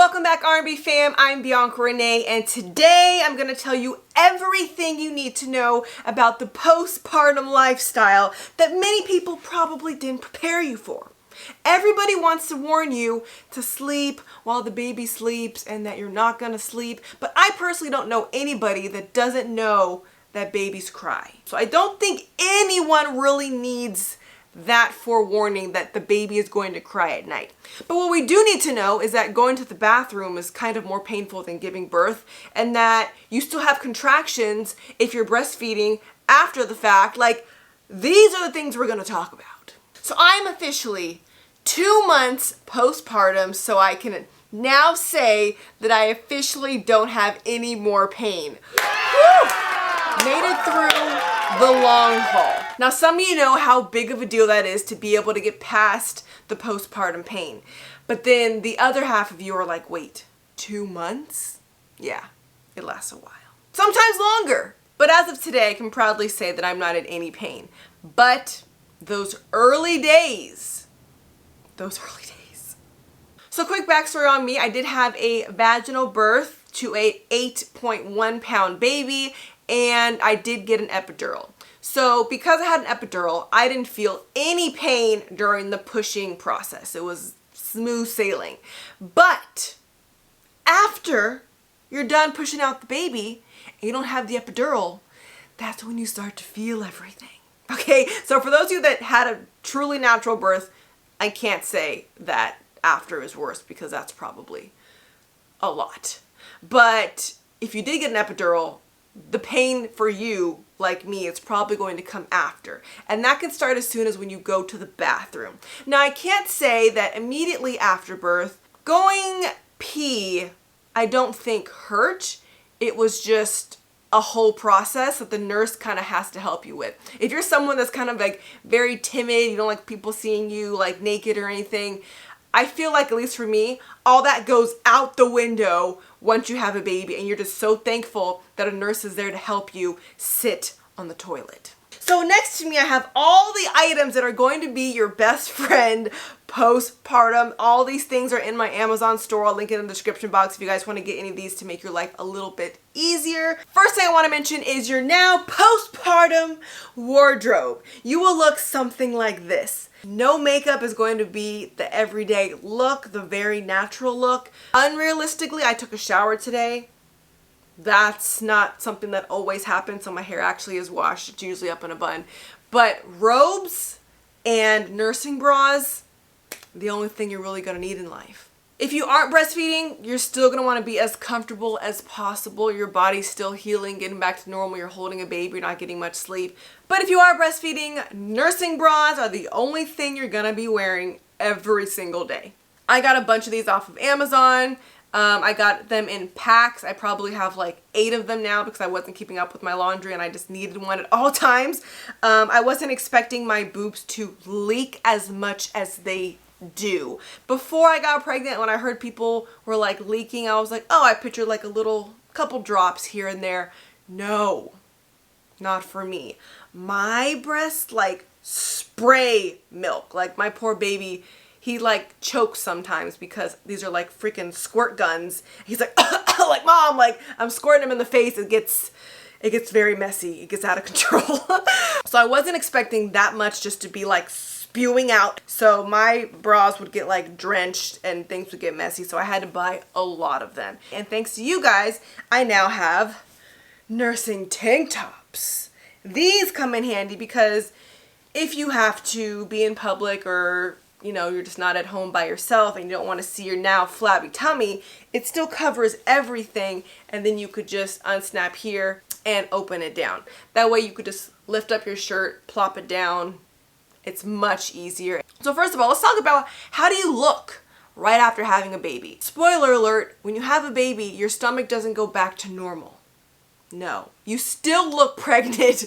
Welcome back, R&B fam. I'm Bianca Renee, and today I'm going to tell you everything you need to know about the postpartum lifestyle that many people probably didn't prepare you for. Everybody wants to warn you to sleep while the baby sleeps and that you're not going to sleep, but I personally don't know anybody that doesn't know that babies cry. So I don't think anyone really needs that forewarning that the baby is going to cry at night. But what we do need to know is that going to the bathroom is kind of more painful than giving birth, and that you still have contractions if you're breastfeeding after the fact. Like, these are the things we're going to talk about. So I'm officially 2 months postpartum, so I can now say that I officially don't have any more pain. Woo! Made it through the long haul. Now, some of you know how big of a deal that is to be able to get past the postpartum pain. But then the other half of you are like, wait, 2 months? Yeah, it lasts a while. Sometimes longer. But as of today, I can proudly say that I'm not in any pain. But those early days. So quick backstory on me. I did have a vaginal birth to a 8.1 pound baby, and I did get an epidural. So because I had an epidural, I didn't feel any pain during the pushing process. It was smooth sailing. But after you're done pushing out the baby and you don't have the epidural, that's when you start to feel everything. Okay, so for those of you that had a truly natural birth, I can't say that after is worse because that's probably a lot. But if you did get an epidural, the pain for you, like me, it's probably going to come after. And that can start as soon as when you go to the bathroom. Now, I can't say that immediately after birth, going pee, I don't think hurt. It was just a whole process that the nurse kind of has to help you with. If you're someone that's kind of like very timid, you don't like people seeing you like naked or anything, I feel like, at least for me, all that goes out the window once you have a baby, and you're just so thankful that a nurse is there to help you sit on the toilet. So next to me, I have all the items that are going to be your best friend postpartum. All these things are in my Amazon store. I'll link it in the description box if you guys want to get any of these to make your life a little bit easier. First thing I want to mention is your now postpartum wardrobe. You will look something like this. No makeup is going to be the everyday look, the very natural look. Unrealistically, I took a shower today. That's not something that always happens, so my hair actually is washed. It's usually up in a bun. But robes and nursing bras, the only thing you're really going to need in life. If you aren't breastfeeding, you're still going to want to be as comfortable as possible. Your body's still healing, getting back to normal. You're holding a baby, you're not getting much sleep. But if you are breastfeeding, nursing bras are the only thing you're going to be wearing every single day. I got a bunch of these off of Amazon. I got them in packs. I probably have like 8 of them now because I wasn't keeping up with my laundry and I just needed one at all times. I wasn't expecting my boobs to leak as much as they do. Before I got pregnant, when I heard people were like leaking, I was like, oh, I pictured like a little couple drops here and there. No, not for me. My breasts like spray milk. Like my poor baby, he like chokes sometimes because these are like freaking squirt guns. He's like, like, Mom, like I'm squirting him in the face. It gets very messy. It gets out of control. So I wasn't expecting that much just to be like spewing out. So my bras would get like drenched and things would get messy. So I had to buy a lot of them. And thanks to you guys, I now have nursing tank tops. These come in handy because if you have to be in public or you know, you're just not at home by yourself and you don't want to see your now flabby tummy, it still covers everything, and then you could just unsnap here and open it down. That way you could just lift up your shirt, plop it down. It's much easier. So first of all, let's talk about how do you look right after having a baby. Spoiler alert, when you have a baby, your stomach doesn't go back to normal. No, you still look pregnant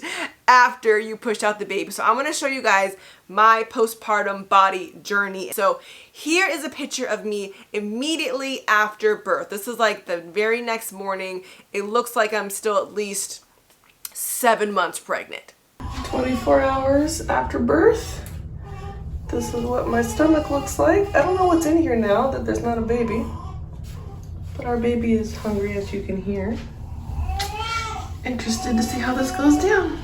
after you push out the baby. So I'm going to show you guys my postpartum body journey. So here is a picture of me immediately after birth. This is like the very next morning. It looks like I'm still at least 7 months pregnant. 24 hours after birth. This is what my stomach looks like. I don't know what's in here now that there's not a baby. But our baby is hungry, as you can hear. Interested to see how this goes down.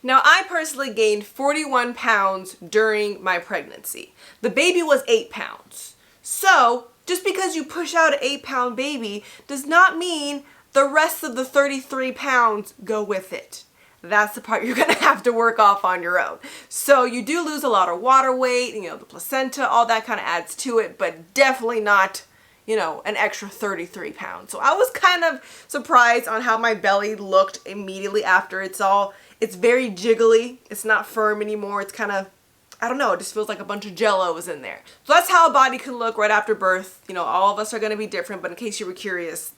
Now, I personally gained 41 pounds during my pregnancy. The baby was 8 pounds. So, just because you push out an 8-pound baby does not mean the rest of the 33 pounds go with it. That's the part you're going to have to work off on your own. So you do lose a lot of water weight, you know, the placenta, all that kind of adds to it, but definitely not, you know, an extra 33 pounds. So I was kind of surprised on how my belly looked immediately after. It's very jiggly. It's not firm anymore. It's kind of, I don't know, it just feels like a bunch of jello was in there. So that's how a body can look right after birth. You know, all of us are going to be different, but in case you were curious,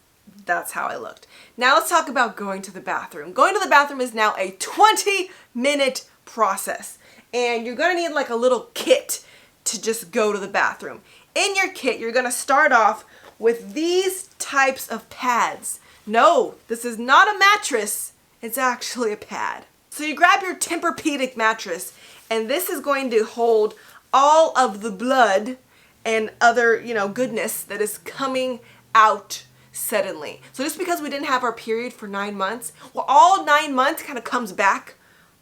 that's how I looked. Now let's talk about going to the bathroom. Going to the bathroom is now a 20-minute process. And you're going to need like a little kit to just go to the bathroom. In your kit, you're going to start off with these types of pads. No, this is not a mattress. It's actually a pad. So you grab your Tempur-Pedic mattress, and this is going to hold all of the blood and other, you know, goodness that is coming out suddenly. So just because we didn't have our period for 9 months, well, all 9 months kind of comes back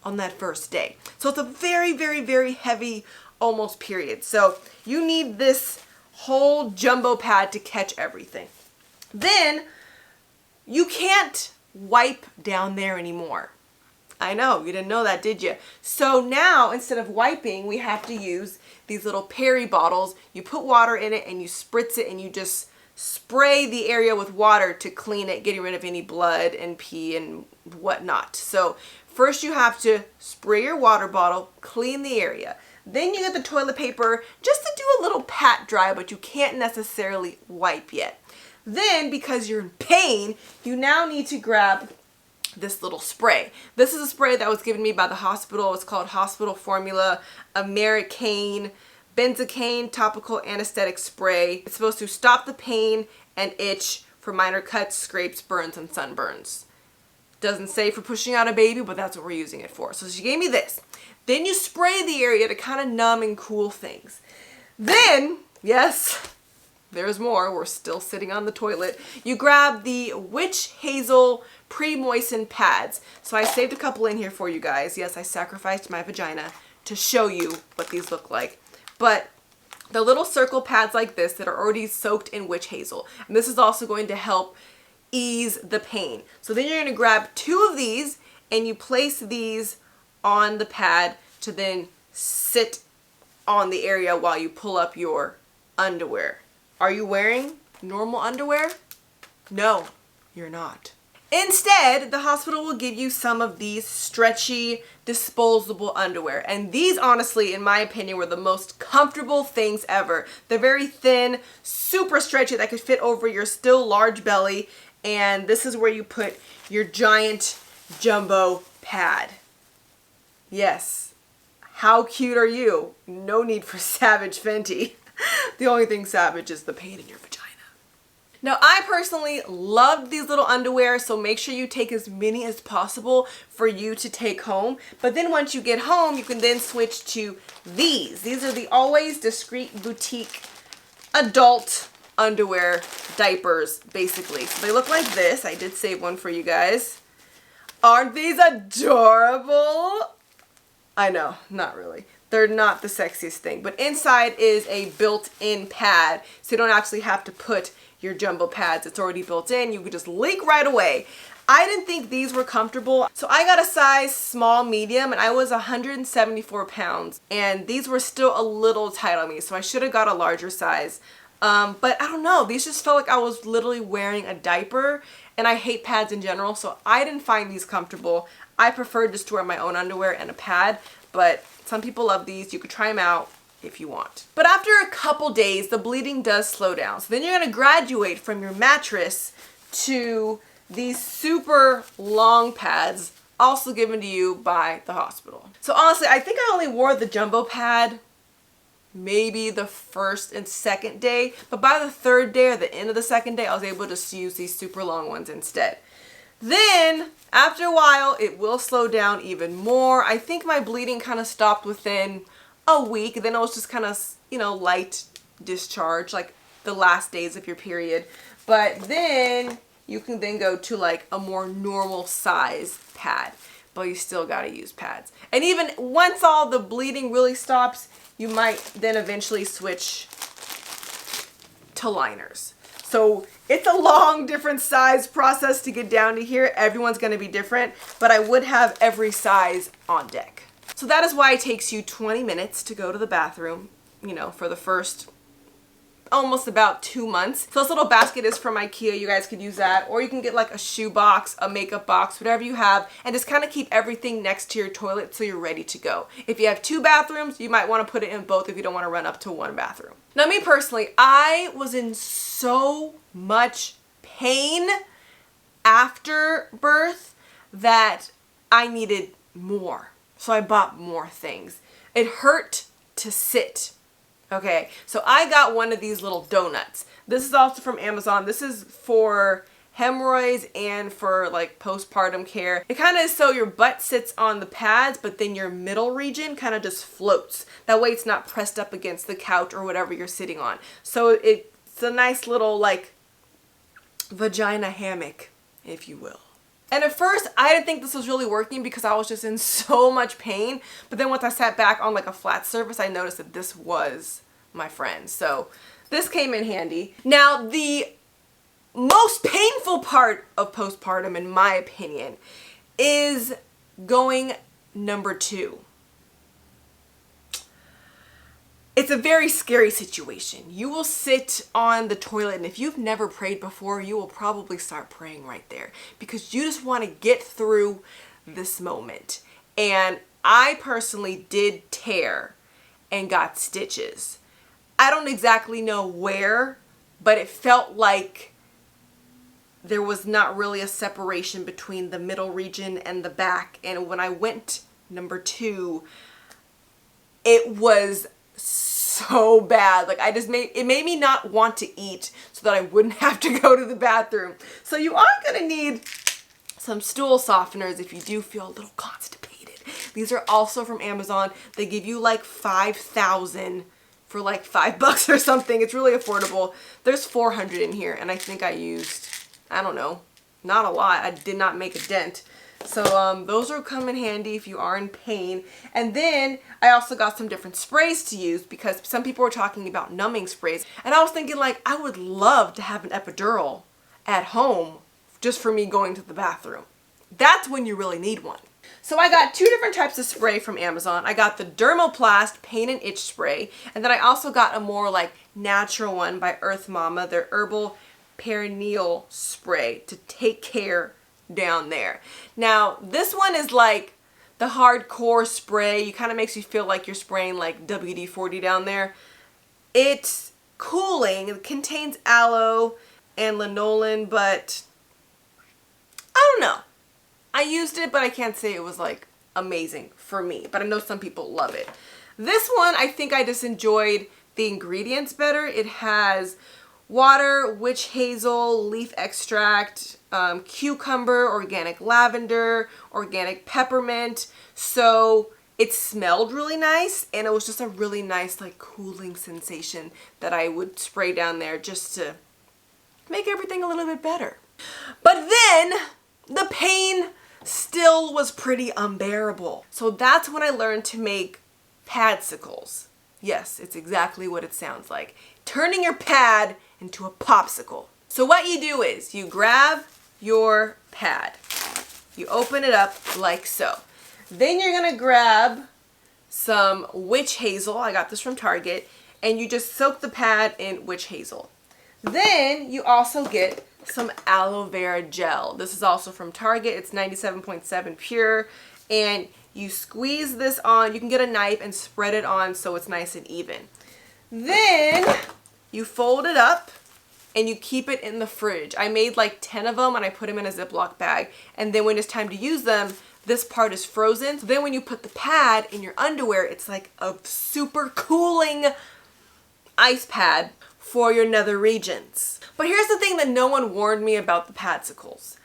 on that first day. So it's a very, very, very heavy, almost period. So you need this whole jumbo pad to catch everything. Then you can't wipe down there anymore. I know, you didn't know that, did you? So now, instead of wiping, we have to use these little peri bottles. You put water in it and you spritz it and you just spray the area with water to clean it, getting rid of any blood and pee and whatnot. So first you have to spray your water bottle, clean the area. Then you get the toilet paper just to do a little pat dry, but you can't necessarily wipe yet. Then, because you're in pain, you now need to grab this little spray. This is a spray that was given me by the hospital. It's called Hospital Formula Americaine Benzocaine Topical Anesthetic Spray. It's supposed to stop the pain and itch for minor cuts, scrapes, burns, and sunburns. Doesn't say for pushing out a baby, but that's what we're using it for. So she gave me this. Then you spray the area to kind of numb and cool things. Then, yes, there's more. We're still sitting on the toilet. You grab the Witch Hazel pre-moistened pads. So I saved a couple in here for you guys. Yes, I sacrificed my vagina to show you what these look like. But the little circle pads like this that are already soaked in witch hazel. And this is also going to help ease the pain. So then you're going to grab 2 of these and you place these on the pad to then sit on the area while you pull up your underwear. Are you wearing normal underwear? No, you're not. Instead, the hospital will give you some of these stretchy, disposable underwear. And these, honestly, in my opinion, were the most comfortable things ever. They're very thin, super stretchy, that could fit over your still large belly. And this is where you put your giant jumbo pad. Yes. How cute are you? No need for Savage Fenty. The only thing savage is the pain in your vagina. Now, I personally loved these little underwear, so make sure you take as many as possible for you to take home. But then once you get home, you can then switch to these. These are the Always Discreet Boutique adult underwear diapers, basically. So they look like this. I did save one for you guys. Aren't these adorable? I know, not really. They're not the sexiest thing, but inside is a built-in pad, so you don't actually have to put your jumbo pads. It's already built in. You could just leak right away. I didn't think these were comfortable, so I got a size small medium, and I was 174 pounds, and these were still a little tight on me, so I should have got a larger size. But I don't know, these just felt like I was literally wearing a diaper, and I hate pads in general, so I didn't find these comfortable. I prefer just to wear my own underwear and a pad, but some people love these. You could try them out if you want. But after a couple days, the bleeding does slow down. So then you're gonna graduate from your mattress to these super long pads, also given to you by the hospital. So honestly, I think I only wore the jumbo pad maybe the first and second day, but by the third day or the end of the second day, I was able to use these super long ones instead. Then, after a while, it will slow down even more. I think my bleeding kind of stopped within a week. Then it was just kind of, you know, light discharge, like the last days of your period. But then you can then go to like a more normal size pad, but you still gotta use pads. And even once all the bleeding really stops, you might then eventually switch to liners. So it's a long, different size process to get down to here. Everyone's gonna be different, but I would have every size on deck. So that is why it takes you 20 minutes to go to the bathroom, you know, for the first almost about 2 months. So this little basket is from IKEA. You guys could use that, or you can get like a shoe box, a makeup box, whatever you have, and just kind of keep everything next to your toilet so you're ready to go. If you have 2 bathrooms, you might want to put it in both if you don't want to run up to 1 bathroom. Now, me personally, I was in so much pain after birth that I needed more. So I bought more things. It hurt to sit. Okay, so I got one of these little donuts. This is also from Amazon. This is for hemorrhoids and for like postpartum care. It kind of is so your butt sits on the pads, but then your middle region kind of just floats. That way it's not pressed up against the couch or whatever you're sitting on. So it's a nice little like vagina hammock, if you will. And at first, I didn't think this was really working because I was just in so much pain. But then once I sat back on like a flat surface, I noticed that this was my friend. So this came in handy. Now, the most painful part of postpartum, in my opinion, is going number 2. It's a very scary situation. You will sit on the toilet, and if you've never prayed before, you will probably start praying right there because you just want to get through this moment. And I personally did tear and got stitches. I don't exactly know where, but it felt like there was not really a separation between the middle region and the back. And when I went number 2, it was so bad. Like it made me not want to eat so that I wouldn't have to go to the bathroom. So you are gonna need some stool softeners if you do feel a little constipated. These are also from Amazon. They give you like 5,000 for like $5 or something. It's really affordable. There's 400 in here, and I think I used, I don't know, not a lot. I did not make a dent. So those will come in handy if you are in pain. And then I also got some different sprays to use because some people were talking about numbing sprays. And I was thinking like, I would love to have an epidural at home just for me going to the bathroom. That's when you really need one. So I got 2 different types of spray from Amazon. I got the Dermoplast Pain and Itch Spray. And then I also got a more like natural one by Earth Mama, their Herbal Perineal Spray to take care down there. Now, this one is like the hardcore spray. You kind of makes you feel like you're spraying like WD-40 down there. It's cooling. It contains aloe and lanolin, but I don't know. I used it, but I can't say it was like amazing for me, but I know some people love it. This one, I think I just enjoyed the ingredients better. It has water, witch hazel, leaf extract, cucumber, organic lavender, organic peppermint. So it smelled really nice, and it was just a really nice like cooling sensation that I would spray down there just to make everything a little bit better. But then the pain still was pretty unbearable. So that's when I learned to make Popsicles. Yes, it's exactly what it sounds like. Turning your pad into a popsicle. So what you do is you grab your pad, you open it up like so. Then you're gonna grab some witch hazel. I got this from Target, and you just soak the pad in witch hazel. Then you also get some aloe vera gel. This is also from Target. It's 97.7 pure, and you squeeze this on. You can get a knife and spread it on so it's nice and even. Then you fold it up and you keep it in the fridge. I made like 10 of them and I put them in a Ziploc bag. And then when it's time to use them, this part is frozen. So then when you put the pad in your underwear, it's like a super cooling ice pad for your nether regions. But here's the thing that no one warned me about the Popsicles.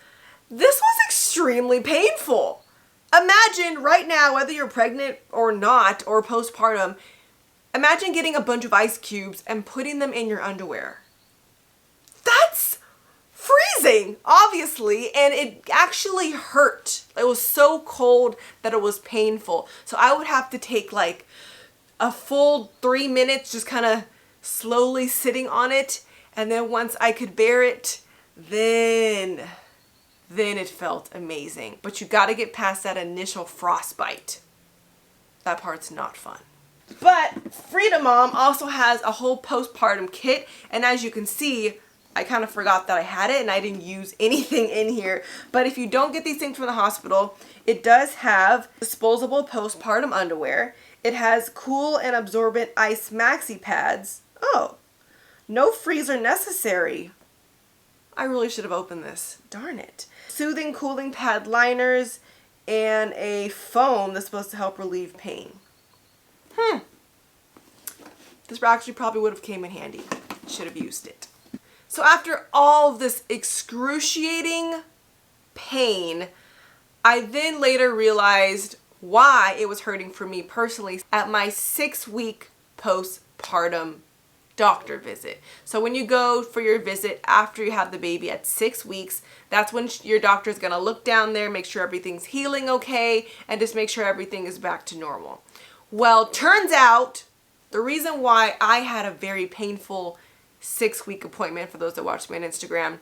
This was extremely painful. Imagine right now, whether you're pregnant or not, or postpartum, imagine getting a bunch of ice cubes and putting them in your underwear. that's freezing, obviously, and it actually hurt. It was so cold that it was painful. So I would have to take like a full 3 minutes just kind of slowly sitting on it, and then once I could bear it, then it felt amazing. But you got to get past that initial frostbite. That part's not fun. But Freedom Mom also has a whole postpartum kit, and as you can see, I kind of forgot that I had it and I didn't use anything in here. But if you don't get these things from the hospital, it does have disposable postpartum underwear. It has cool and absorbent ice maxi pads. Oh, no freezer necessary. I really should have opened this. Darn it. Soothing cooling pad liners and a foam that's supposed to help relieve pain. This actually probably would have came in handy. Should have used it. So after all of this excruciating pain, I then later realized why it was hurting for me personally at my 6-week postpartum doctor visit. So when you go for your visit after you have the baby at 6 weeks, that's when your doctor is going to look down there, make sure everything's healing okay, and just make sure everything is back to normal. Well, turns out the reason why I had a very painful 6-week appointment, for those that watch me on Instagram,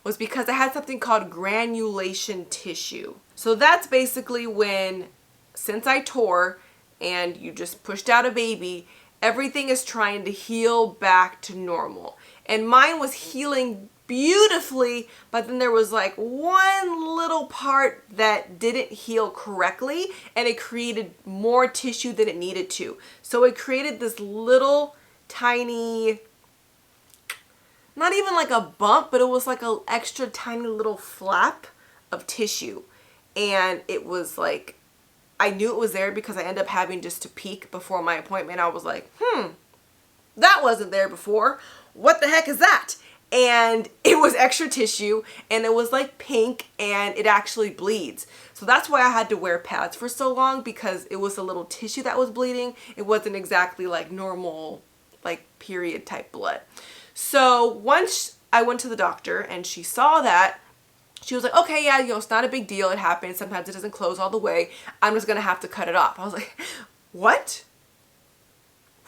was because I had something called granulation tissue. So that's basically when, since I tore and you just pushed out a baby, everything is trying to heal back to normal. And mine was healing beautifully, but then there was like one little part that didn't heal correctly, and it created more tissue than it needed to. So it created this little tiny, not even like a bump, but it was like an extra tiny little flap of tissue. And it was like, I knew it was there because I ended up having just to peek before my appointment. I was like, that wasn't there before. What the heck is that? And it was extra tissue, and it was like pink, and it actually bleeds. So that's why I had to wear pads for so long, because it was a little tissue that was bleeding. It wasn't exactly like normal, like period type blood. So once I went to the doctor and she saw that, she was like, okay, yeah, it's not a big deal. It happens. Sometimes it doesn't close all the way. I'm just going to have to cut it off. I was like, what?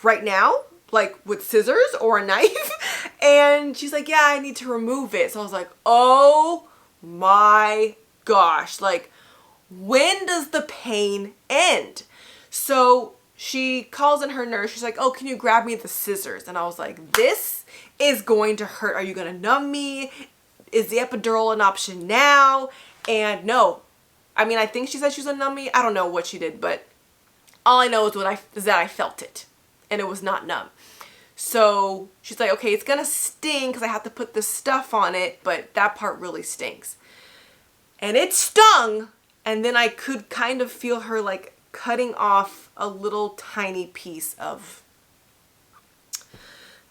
Right now? Like with scissors or a knife? And she's like, yeah, I need to remove it. So I was like, oh my gosh. Like, when does the pain end? So she calls in her nurse. She's like, oh, can you grab me the scissors? And I was like, this is going to hurt. Are you going to numb me? Is the epidural an option now? And no. I mean, I think she said she was going to numb me. I don't know what she did, but all I know is that I felt it. And it was not numb. So she's like, okay, it's going to sting because I have to put this stuff on it, but that part really stinks. And it stung. And then I could kind of feel her like cutting off a little tiny piece of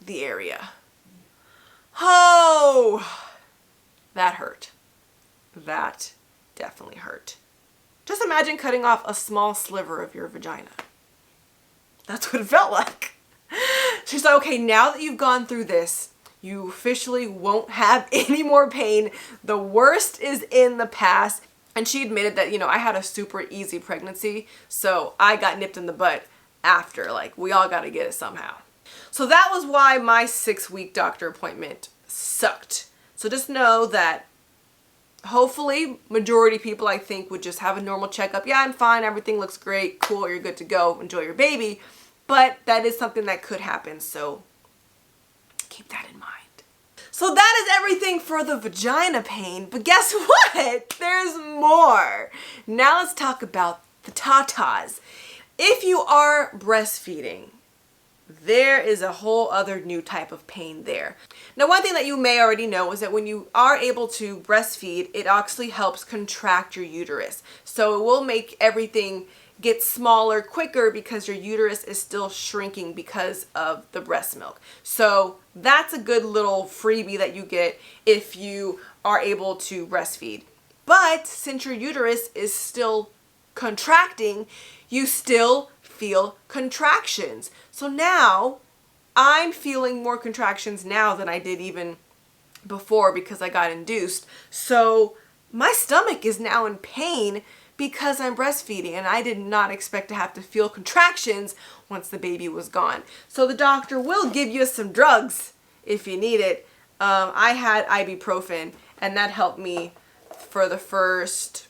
the area. Oh, that hurt. That definitely hurt. Just imagine cutting off a small sliver of your vagina. That's what it felt like. She's like, okay, now that you've gone through this, you officially won't have any more pain. The worst is in the past. And she admitted that, I had a super easy pregnancy. So I got nipped in the butt after. Like, we all got to get it somehow. So that was why my 6-week doctor appointment sucked. So just know that hopefully majority people, I think, would just have a normal checkup. Yeah, I'm fine. Everything looks great. Cool. You're good to go. Enjoy your baby. But that is something that could happen. So keep that in mind. So that is everything for the vagina pain. But guess what? There's more. Now let's talk about the tatas. If you are breastfeeding, there is a whole other new type of pain there. Now, one thing that you may already know is that when you are able to breastfeed, it actually helps contract your uterus. So it will make everything get smaller quicker because your uterus is still shrinking because of the breast milk. So that's a good little freebie that you get if you are able to breastfeed. But since your uterus is still contracting, you still feel contractions. So now I'm feeling more contractions now than I did even before because I got induced. So my stomach is now in pain because I'm breastfeeding, and I did not expect to have to feel contractions once the baby was gone. So the doctor will give you some drugs if you need it. I had ibuprofen, and that helped me for the first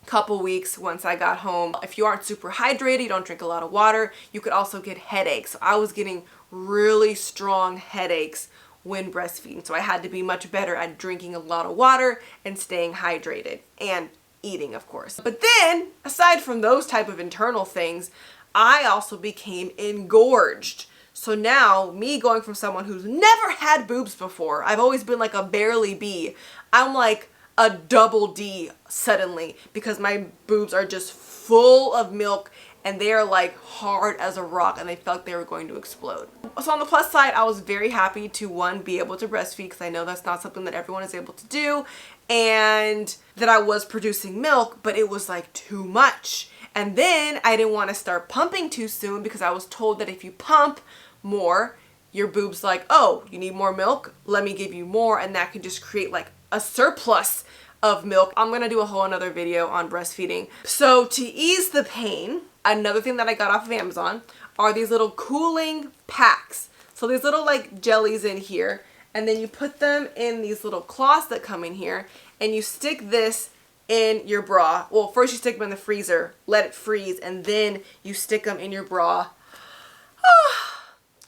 couple weeks once I got home. If you aren't super hydrated, you don't drink a lot of water, you could also get headaches. So I was getting really strong headaches when breastfeeding. So I had to be much better at drinking a lot of water and staying hydrated and eating, of course. But then, aside from those type of internal things, I also became engorged. So now, me going from someone who's never had boobs before, I've always been like a barely B, I'm like a double D suddenly because my boobs are just full of milk and they are like hard as a rock and they felt like they were going to explode. So on the plus side, I was very happy to, one, be able to breastfeed because I know that's not something that everyone is able to do, and that I was producing milk, but it was like too much. And then I didn't want to start pumping too soon because I was told that if you pump more, your boobs like, oh, you need more milk? Let me give you more, and that can just create like a surplus of milk. I'm gonna do a whole another video on breastfeeding. So to ease the pain, another thing that I got off of Amazon are these little cooling packs. So these little like jellies in here, and then you put them in these little cloths that come in here, and you stick this in your bra. Well, first you stick them in the freezer, let it freeze, and then you stick them in your bra.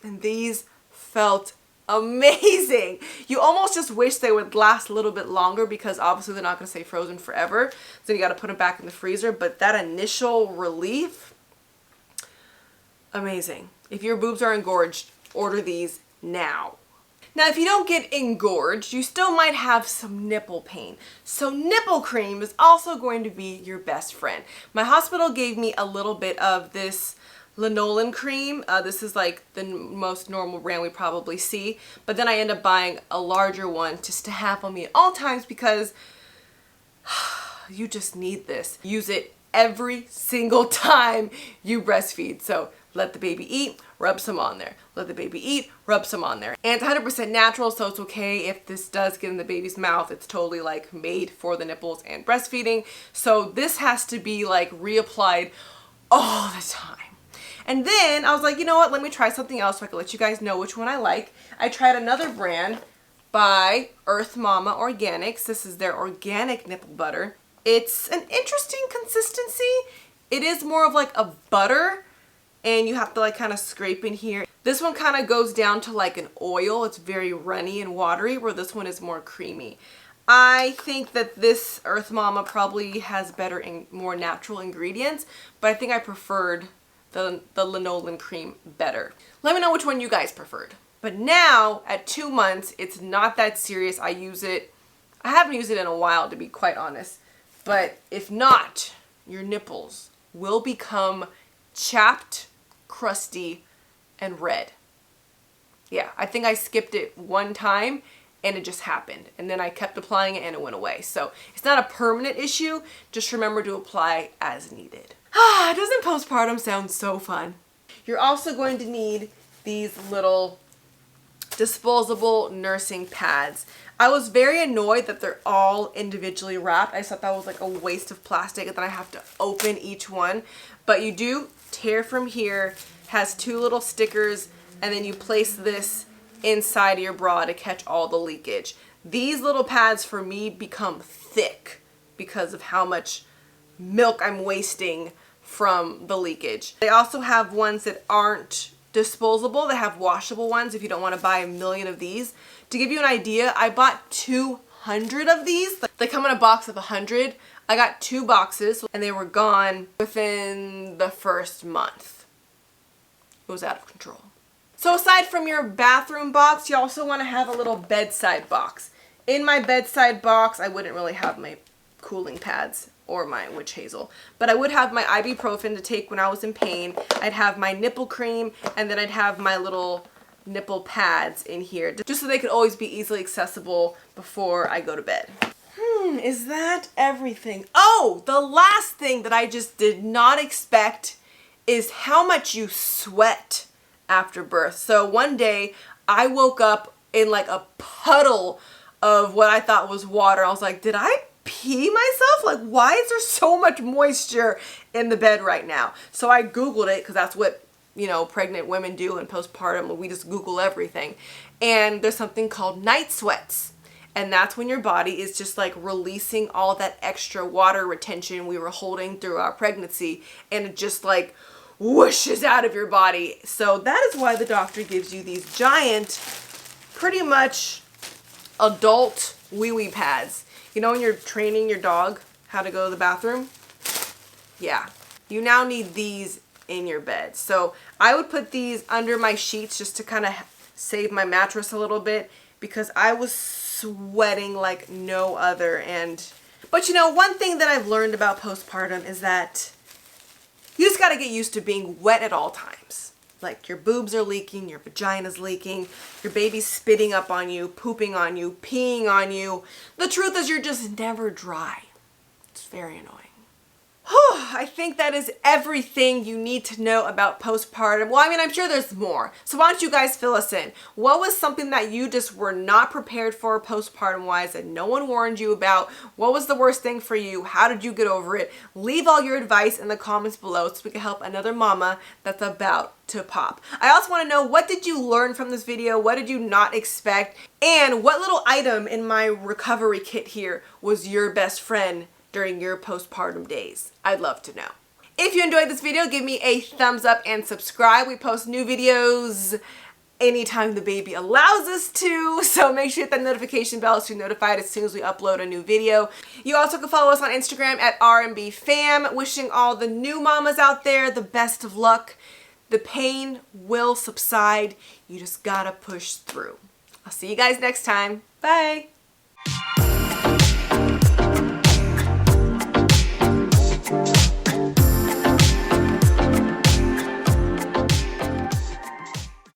And these felt amazing. You almost just wish they would last a little bit longer because obviously they're not going to stay frozen forever. So you got to put them back in the freezer. But that initial relief, amazing. If your boobs are engorged, order these now. Now, if you don't get engorged, you still might have some nipple pain. So nipple cream is also going to be your best friend. My hospital gave me a little bit of this lanolin cream. This is like the most normal brand we probably see, but then I end up buying a larger one just to have on me at all times because you just need this. Use it every single time you breastfeed. So let the baby eat, rub some on there. Let the baby eat, rub some on there. And it's 100% natural, so it's okay if this does get in the baby's mouth. It's totally like made for the nipples and breastfeeding. So this has to be like reapplied all the time. And then I was like, you know what, let me try something else so I can let you guys know which one I like. I tried another brand by Earth Mama Organics. This is their organic nipple butter. It's an interesting consistency. It is more of like a butter, and you have to like kind of scrape in here. This one kind of goes down to like an oil. It's very runny and watery, where this one is more creamy. I think that this Earth Mama probably has better and more natural ingredients, but I think I preferred the lanolin cream better. Let me know which one you guys preferred. But now at 2 months, it's not that serious. I use it. I haven't used it in a while, to be quite honest. But if not, your nipples will become chapped, crusty, and red. Yeah, I think I skipped it one time and it just happened. And then I kept applying it and it went away. So it's not a permanent issue. Just remember to apply as needed. Doesn't postpartum sound so fun? You're also going to need these little disposable nursing pads. I was very annoyed that they're all individually wrapped. I just thought that was like a waste of plastic and then I have to open each one. But you do tear from here, has 2 little stickers, and then you place this inside of your bra to catch all the leakage. These little pads for me become thick because of how much milk I'm wasting from the leakage. They also have ones that aren't disposable. They have washable ones if you don't want to buy a million of these. To give you an idea, I bought 200 of these. They come in a box of 100. I got 2 boxes and they were gone within the first month. It was out of control. So aside from your bathroom box, you also want to have a little bedside box. In my bedside box, I wouldn't really have my cooling pads or my witch hazel, but I would have my ibuprofen to take when I was in pain. I'd have my nipple cream, and then I'd have my little nipple pads in here just so they could always be easily accessible before I go to bed. Is that everything? Oh, the last thing that I just did not expect is how much you sweat after birth. So one day I woke up in like a puddle of what I thought was water. I was like, did I pee myself? Like, why is there so much moisture in the bed right now? So I Googled it, because that's what, you know, pregnant women do in postpartum. We just Google everything. And there's something called night sweats. And that's when your body is just like releasing all that extra water retention we were holding through our pregnancy. And it just like whooshes out of your body. So that is why the doctor gives you these giant, pretty much adult wee-wee pads. You know when you're training your dog how to go to the bathroom? Yeah. You now need these in your bed. So I would put these under my sheets just to kind of save my mattress a little bit, because I was sweating like no other. But you know, one thing that I've learned about postpartum is that you just got to get used to being wet at all times. Like your boobs are leaking, your vagina's leaking, your baby's spitting up on you, pooping on you, peeing on you. The truth is you're just never dry. It's very annoying. I think that is everything you need to know about postpartum. Well, I mean, I'm sure there's more. So why don't you guys fill us in? What was something that you just were not prepared for postpartum wise that no one warned you about? What was the worst thing for you? How did you get over it? Leave all your advice in the comments below so we can help another mama that's about to pop. I also want to know, what did you learn from this video? What did you not expect? And what little item in my recovery kit here was your best friend during your postpartum days? I'd love to know. If you enjoyed this video, give me a thumbs up and subscribe. We post new videos anytime the baby allows us to, so make sure you hit that notification bell so you're notified as soon as we upload a new video. You also can follow us on Instagram at RMBFam. Wishing all the new mamas out there the best of luck. The pain will subside. You just gotta push through. I'll see you guys next time. Bye.